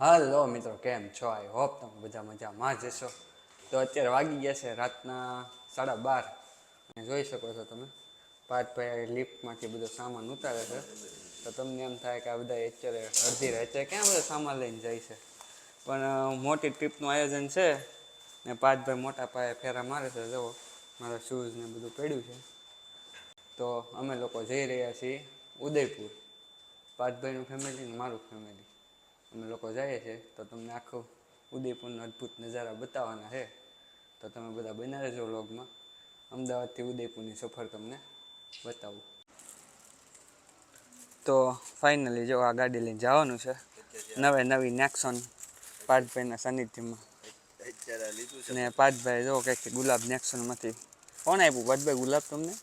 Hello મિત્રો, કેમ છો? આઈ હોપ તમે બધા મજામાં જ હશો. તો અત્યારે વાગી ગયા છે રાતના 12:30 અને જોઈ શકો છો તમે પાર્થભાઈ લિફ્ટમાંથી બધો સામાન ઉતારે છે. તો તમને એમ થાય કે આ બધા અત્યારે અડધી રાતે ક્યાં બધો સામાન લઈને જાય છે, પણ મોટી ટ્રીપનું આયોજન છે ને પાર્થભાઈ મોટા પાયે ફેરા મારે છે. જુઓ મારા શૂઝ ને બધું પડ્યું છે. તો અમે લોકો જઈ રહ્યા છીએ ઉદયપુર, પાર્થભાઈનું ફેમિલી ને મારું ફેમિલી. અમે લોકો જઈએ છીએ તો તમને આખું ઉદયપુરના અદ્ભુત નજારા બતાવવાના છે. તો તમે બધા બન્યા રહેજો વ્લોગમાં. અમદાવાદથી ઉદયપુરની સફર તમને બતાવું. તો ફાઇનલી જો આ ગાડી લઈને જવાનું છે નવી નેક્સોન પાર્થભાઈના સાનિધ્યમાં. ને પાર્થભાઈ જો કંઈક ગુલાબ નેક્સોનમાંથી કોણ આપ્યું પાર્થભાઈ ગુલાબ તમને?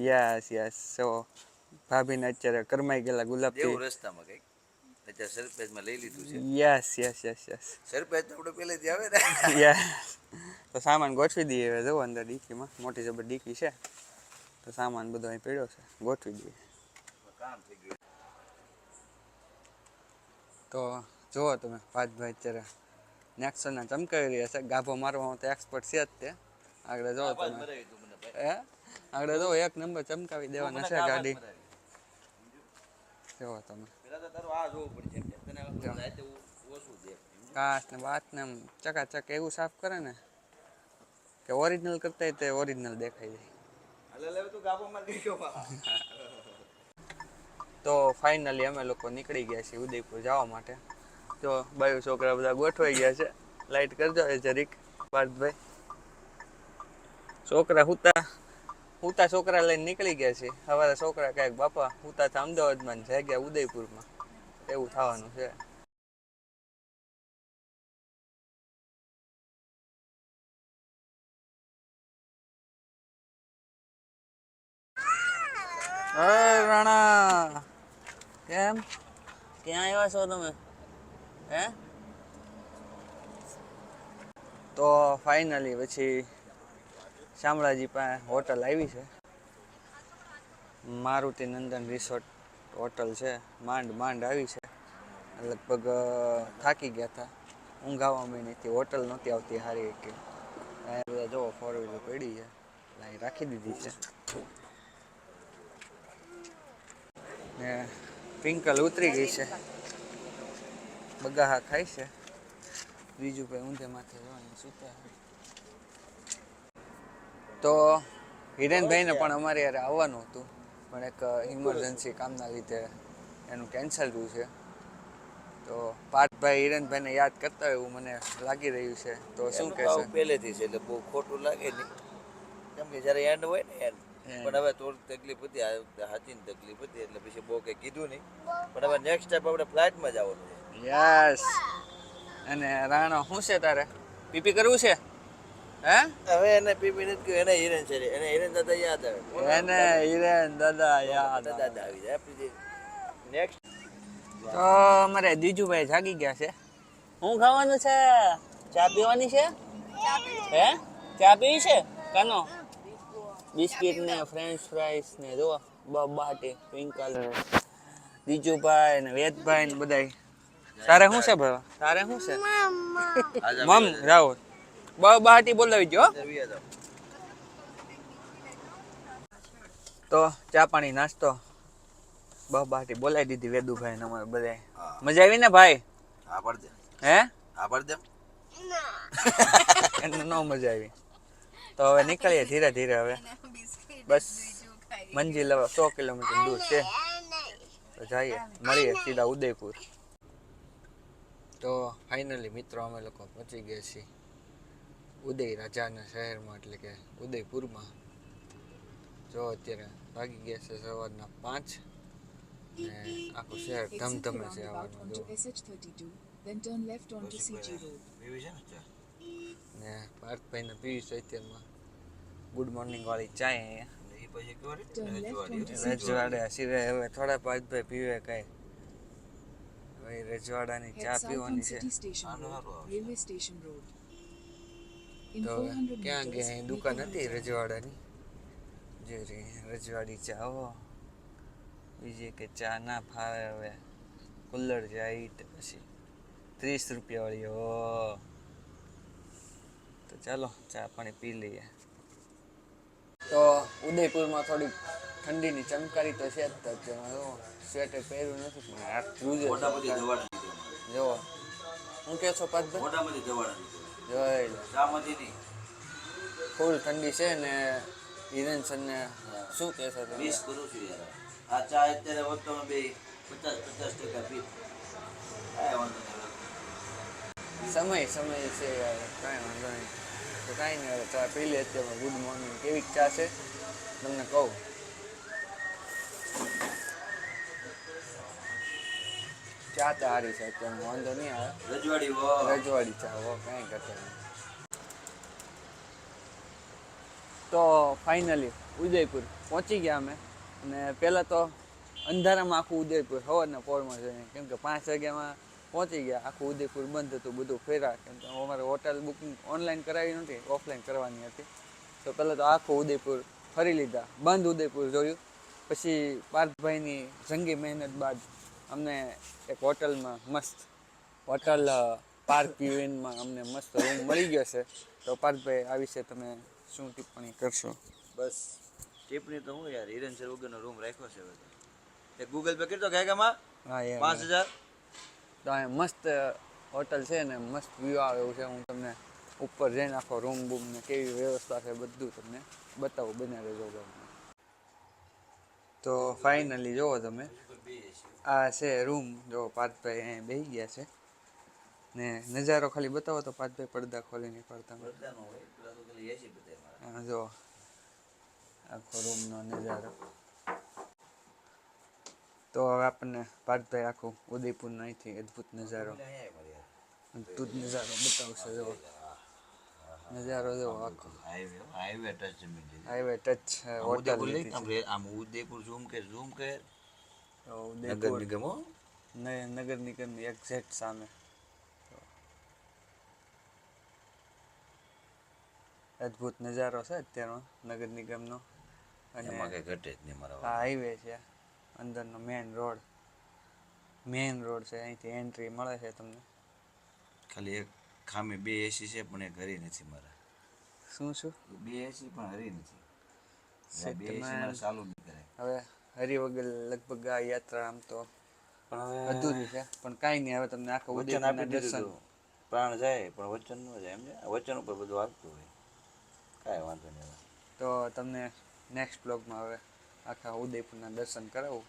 Yes yes. સો ભાભીને અત્યારે કરમાઈ ગયેલા ગુલાબથી રસ્તામાં કંઈક અત્યારે સરપ્રાઈઝમાં લઈ લીધું છે. Yes yes yes yes. Surprise તો આપણે પહેલેથી આવે ને. યસ. તો સામાન ગોઠવી દઈએ હવે. જુઓ અંદર ડીકીમાં મોટી જબર ડીકી છે, તો સામાન બધો અહીં પડ્યો છે, ગોઠવી દઈએ. કામ થઈ ગયું. તો જુઓ તમે પાર્થભાઈ અત્યારે નેક્સોનના ચમકાવી રહ્યા છે. ગાભો મારવામાં તો એક્સપર્ટ છે જ તે. આગળ જુઓ તમે, આગળ જુઓ એક નંબર ચમકાવી દેવાના છે ગાડી. જુઓ તમે કાચ ને વાત ને ચકાચક એવું સાફ કરે ને કે ઓરિજિનલ કરતા તે ઓરિજિનલ દેખાઈ જાય. તો ફાઇનલી અમે લોકો નીકળી ગયા છીએ ઉદયપુર જવા માટે. તો બાયું છોકરા બધા ગોઠવાઈ ગયા છે. લાઈટ કરજો એ જરીક પાર્થભાઈ. છોકરા હુતા છોકરા લઈને નીકળી ગયા છે. સવારે છોકરા કાંઈક બાપા હુતા હતા અમદાવાદમાં ને જાગ્યા ઉદયપુરમાં, એવું થવાનું છે. અરે રાણા, કેમ ક્યાં આવ્યા છો તમે? હે? તો ફાઇનલી પછી શામળાજી પાસે હોટલ આવી છે, મારુતિ નંદન રિસોર્ટ હોટલ છે. માંડ આવી છે. લગભગ થાકી ગયા હતા, ઊંઘ આવવા નથી, હોટલ નહોતી આવતી સારી કે બધા જો ફોર વ્હીલર પડી છે, અહીં રાખી દીધી છે. ને પિંકલ ઉતરી ગઈ છે, બગાહા ખાય છે. બીજું ભાઈ ઊંધે માથે જવાનું સૂતા. તો હિરેનભાઈને પણ અમારે યારે આવવાનું હતું, પણ એક ઇમરજન્સી કામના લીધે એનું કેન્સલ થયું છે. તો પાર્થભાઈ હિરેનભાઈને યાદ કરતા હોય એવું મને લાગી રહ્યું છે. તો શું કહેશો? પહેલેથી છે એટલે બહુ ખોટું લાગે નહીં, કેમ કે જ્યારે એન્ડ હોય ને એન્ડ. પણ હવે થોડીક તકલીફ હતી, હાથીની તકલીફ હતી એટલે પછી બહુ કંઈ કીધું નહીં. પણ હવે નેક્સ્ટ ટાઈમ આપણે ફ્લાઇટમાં જ આવવાનું છે. યસ. અને રાણો શું છે તારે પીપી કરવું છે? હે? હવે એને પીપી નથી કહ્યું, એને હિરેન છે, એને હિરેન દાદા યાદ આવે, એને હિરેન દાદા યાદ દાદા આવી જાય. પછી નેક્સ્ટ તો અમારે દીજુભાઈ જાગી ગયા છે. શું ખાવાનું છે? ચા પીવાની છે? હે? ચા પીવી છે? કાનો બિસ્કિટ ને ફ્રેન્ચ ફ્રાઈસ ને જો બબાટી ટ્વિંકલ દીજુભાઈ ને વેદભાઈ ને બધા. તારે શું છે ભાઈ? તારે શું છે? મમ રાહુલ બહાટી બોલાવી ગયો. તો ચા પાણી નાસ્તો બહાટી બોલાવી દીધી વેદુભાઈ ને અમારે બધા. મજા આવી ને ભાઈ? હે? એને ન મજા આવી. તો હવે નીકળીએ ધીરે ધીરે. હવે બસ મંજિલ હવે 100 કિલોમીટર દૂર છે, તો જઈએ મળીએ સીધા ઉદયપુર. તો ફાઇનલી મિત્રો અમે લોકો પહોંચી ગયા છીએ ઉદય રાજાના શહેરમાં, એટલે કે ઉદયપુરમાં. જો અત્યારે વાગી ગયા છે સવારના 5 ને આખું શહેર ધમધમે છે આવવાનું. ને પાર્થભાઈને પીવી છે અત્યારમાં ગુડ મોર્નિંગ વાળી ચાય અહીંયા રજવાડા સિવાય. હવે થોડા પાર્થભાઈ પીવે કાંઈ, હવે રજવાડાની ચા પીવાની છે. તો ક્યાં ગયા? અહીં દુકાન હતી રજવાડાની, જે રજવાડી ચા. બીજી કે ચા ના ફાવે હવે કુલ્લર જાઈટ પછી 30 રૂપિયા વાળી ઓ. તો ચાલો ચા પાણી પી લઈએ. તો ઉદયપુરમાં થોડીક ઠંડીની ચમકારી તો છે જ સ્વેટર પહેર્યું નથી પણ હાથ ધ્રુજે છે. જો હું કે છો પાછભાઈ જોઈ લે ફૂલ ઠંડી છે ને હિરેન સર ને શું કહેશો તમે? મિસ કરું છું યાર. આ ચા અત્યારે હોત તો બે 50% પી. સમય છે યાર, કાંઈ વાંધો નહીં. તો કાંઈ નહીં, હવે ચા પી લે અત્યારમાં. Good morning. કેવી ચા છે તમને કહું. ચા તો સારી છે અત્યારમાં, વાંધો નહીં આવે. રજવાડી ચા હો, કાંઈ કરતા નહીં. તો ફાઇનલી ઉદયપુર પહોંચી ગયા અમે. અને પહેલાં તો અંધારામાં આખું ઉદયપુર સવારના પોરમાં જઈને, કેમ કે 5 વાગ્યામાં પહોંચી ગયા. આખું ઉદયપુર બંધ હતું, બધું ફેર્યા. કેમ કે અમારે હોટલ બુકિંગ ઓનલાઈન કરાવી નથી, ઓફલાઈન કરવાની હતી. તો પહેલાં તો આખું ઉદયપુર ફરી લીધા, બંધ ઉદયપુર જોયું. પછી પાર્થભાઈની જંગી મહેનત બાદ અમને એક હોટલમાં મસ્ત હોટલ પાર્ક યુએનમાં અમને મસ્ત રૂમ મળી ગયો છે. તો પાર્થભાઈ આ વિશે તમે શું ટિપ્પણી કરશો? બસ ટિપ્પણી તો હું યાર, હિરેન સર વગરનો રૂમ રાખ્યો છે બધો. તે ગૂગલ પે કરતો ગાયકામાં હા યાર 5000. તો અહીંયા મસ્ત હોટલ છે ને મસ્ત વ્યૂ આવે એવું છે. હું તમને ઉપર જઈને આખો રૂમ બૂમ ને કેવી વ્યવસ્થા છે બધું તમને બતાવું, બને રહેજો. તો ફાઇનલી જુઓ તમે, આ છે રૂમ. જો પાર્થભાઈ અહીંયા બેસી ગયા છે ને નજારો ખાલી બતાવો તો પાર્થભાઈ પડદા ખોલીને પડતા. હા જો આખો રૂમનો નજારો. તો હવે આપણને પાર્થભાઈ આખું ઉદયપુરનો અહીંથી અદ્ભુત નજારો અદ્ભુત નજારો બતાવશે. જો નજારો જો આખો હાઈવે ટચ હોટલ. આમ ઉદયપુર ઝૂમ કે ઉદયપુર નગર નિગમની એક્ઝેક્ટ સામે. અદ્ભુત નજારો છે અત્યારનો નગર નિગમનો. અને આ હાઈવે છે, અંદરનો મેઇન રોડ છે. અહીંથી એન્ટ્રી મળે છે તમને. ખાલી એક ખામી, 2 એસી છે પણ એક હરી નથી મારા. શું 2 એસી પણ હરી નથી. હવે હરી વગર લગભગ આ યાત્રા આમ તો અધૂરી છે. પણ કાંઈ નહીં, હવે તમને આખા ઉદયપુરના દર્શન. પ્રાણ જાય પણ વચન ન જાય, એમ વચન ઉપર બધું આવતું હોય, કાંઈ વાંધો નહીં. તો તમને નેક્સ્ટ બ્લોગમાં હવે આખા ઉદયપુરના દર્શન કરાવું,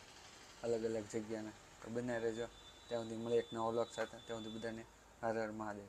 અલગ અલગ જગ્યાના. તો બને રહેજો. ત્યાં સુધી મળે એક નવા બ્લોગ સાથે. ત્યાં સુધી બધાને હર હર મહાદેવ.